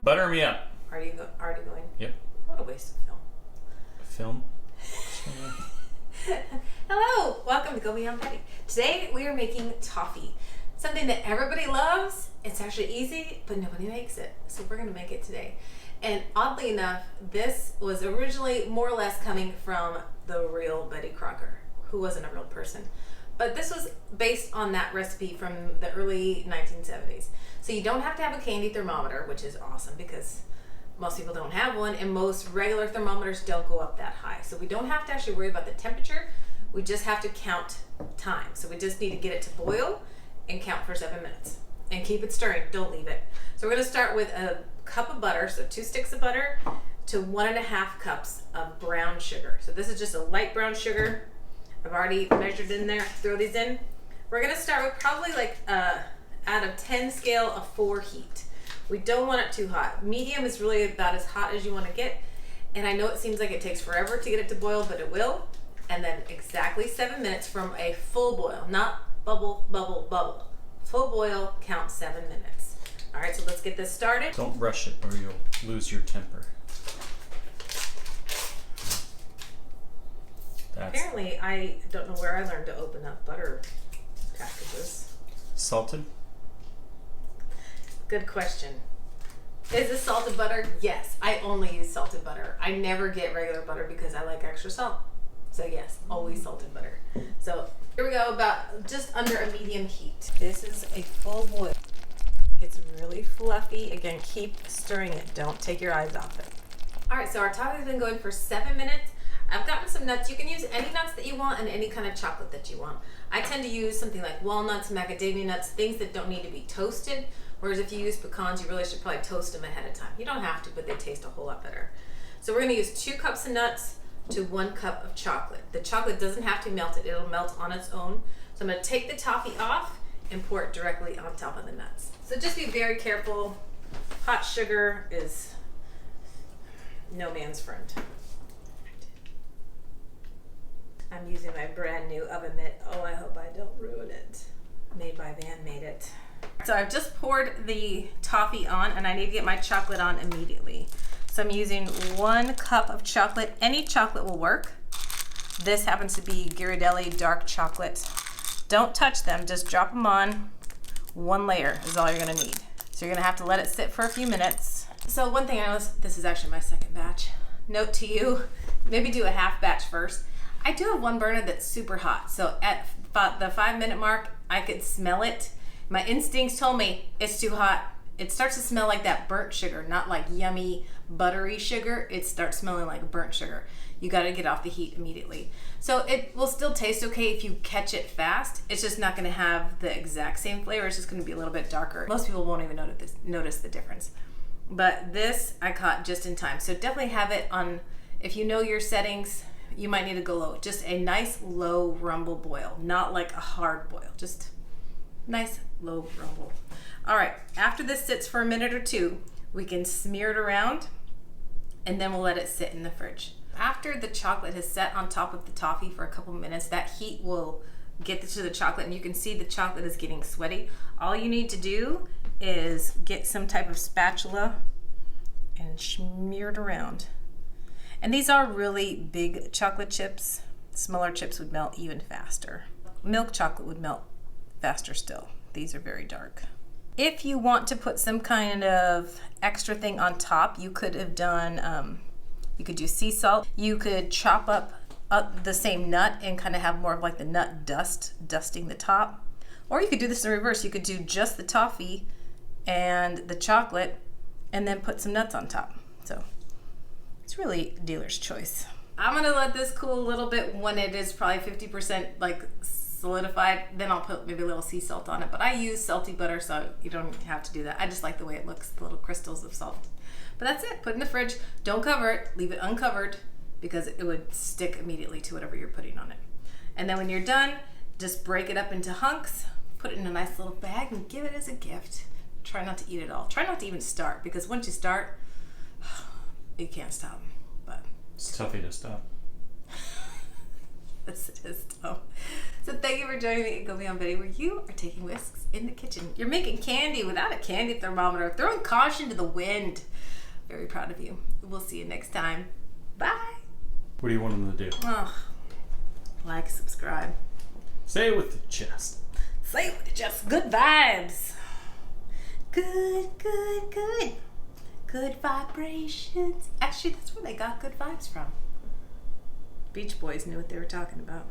Butter me up. Already going? Yep. What a waste of film. Hello, welcome to Go Beyond Petty. Today we are making toffee, something that everybody loves. It's actually easy, but nobody makes it, so we're going to make it today. And oddly enough, this was originally more or less coming from the real Betty Crocker, who wasn't a real person. But this was based on that recipe from the early 1970s. So you don't have to have a candy thermometer, which is awesome because most people don't have one, and most regular thermometers don't go up that high. So we don't have to actually worry about the temperature. We just have to count time. So we just need to get it to boil and count for 7 minutes. And keep it stirring, don't leave it. So we're gonna start with a cup of butter, so 2 sticks of butter to 1.5 cups of brown sugar. So this is just a light brown sugar. I've already measured in there, throw these in. We're gonna start with probably like out of 10 scale of 4 heat. We don't want it too hot. Medium is really about as hot as you wanna get. And I know it seems like it takes forever to get it to boil, but it will. And then exactly 7 minutes from a full boil, not bubble, bubble, bubble. Full boil, count 7 minutes. All right, so let's get this started. Don't rush it or you'll lose your temper. Apparently, I don't know where I learned to open up butter packages. Salted? Good question. Is this salted butter? Yes, I only use salted butter. I never get regular butter because I like extra salt. So yes, always salted butter. So here we go, about just under a medium heat. This is a full boil. It's really fluffy. Again, keep stirring it. Don't take your eyes off it. All right, so our toffee's been going for 7 minutes. I've gotten some nuts. You can use any nuts that you want and any kind of chocolate that you want. I tend to use something like walnuts, macadamia nuts, things that don't need to be toasted. Whereas if you use pecans, you really should probably toast them ahead of time. You don't have to, but they taste a whole lot better. So we're gonna use 2 cups of nuts to 1 cup of chocolate. The chocolate doesn't have to be melted. It'll melt on its own. So I'm gonna take the toffee off and pour it directly on top of the nuts. So just be very careful. Hot sugar is no man's friend. I'm using my brand new oven mitt. Oh, I hope I don't ruin it. Made by Van Made It. So I've just poured the toffee on and I need to get my chocolate on immediately. So I'm using 1 cup of chocolate. Any chocolate will work. This happens to be Ghirardelli dark chocolate. Don't touch them, just drop them on. 1 layer is all you're gonna need. So you're gonna have to let it sit for a few minutes. So one thing I noticed, this is actually my second batch. Note to you, maybe do a half batch first. I do have one burner that's super hot. So at the 5 minute mark, I could smell it. My instincts told me it's too hot. It starts to smell like that burnt sugar, not like yummy, buttery sugar. It starts smelling like burnt sugar. You gotta get off the heat immediately. So it will still taste okay if you catch it fast. It's just not gonna have the exact same flavor. It's just gonna be a little bit darker. Most people won't even notice the difference. But this I caught just in time. So definitely have it on, if you know your settings, you might need to go low. Just a nice low rumble boil, not like a hard boil, just nice low rumble. All right, after this sits for a minute or 2, we can smear it around and then we'll let it sit in the fridge. After the chocolate has set on top of the toffee for a couple minutes, that heat will get to the chocolate and you can see the chocolate is getting sweaty. All you need to do is get some type of spatula and smear it around. And these are really big chocolate chips. Smaller chips would melt even faster. Milk chocolate would melt faster still. These are very dark. If you want to put some kind of extra thing on top, you could have done, you could do sea salt. You could chop up the same nut and kind of have more of like the nut dusting the top. Or you could do this in reverse. You could do just the toffee and the chocolate and then put some nuts on top. So it's really dealer's choice. I'm gonna let this cool a little bit. When it is probably 50% like solidified, then I'll put maybe a little sea salt on it. But I use salty butter, so you don't have to do that. I just like the way it looks, the little crystals of salt. But that's it, put it in the fridge. Don't cover it, leave it uncovered because it would stick immediately to whatever you're putting on it. And then when you're done, just break it up into hunks, put it in a nice little bag and give it as a gift. Try not to eat it all. Try not to even start because once you start, you can't stop. But it's tough to stop. Yes, it is tough. So thank you for joining me at Go Beyond Betty, where you are taking risks in the kitchen. You're making candy without a candy thermometer, throwing caution to the wind. Very proud of you. We'll see you next time. Bye. What do you want them to do? Oh, like, subscribe. Say it with the chest. Say it with just good vibes. Good, good, good. Good vibrations. Actually, that's where they got good vibes from. Beach Boys knew what they were talking about.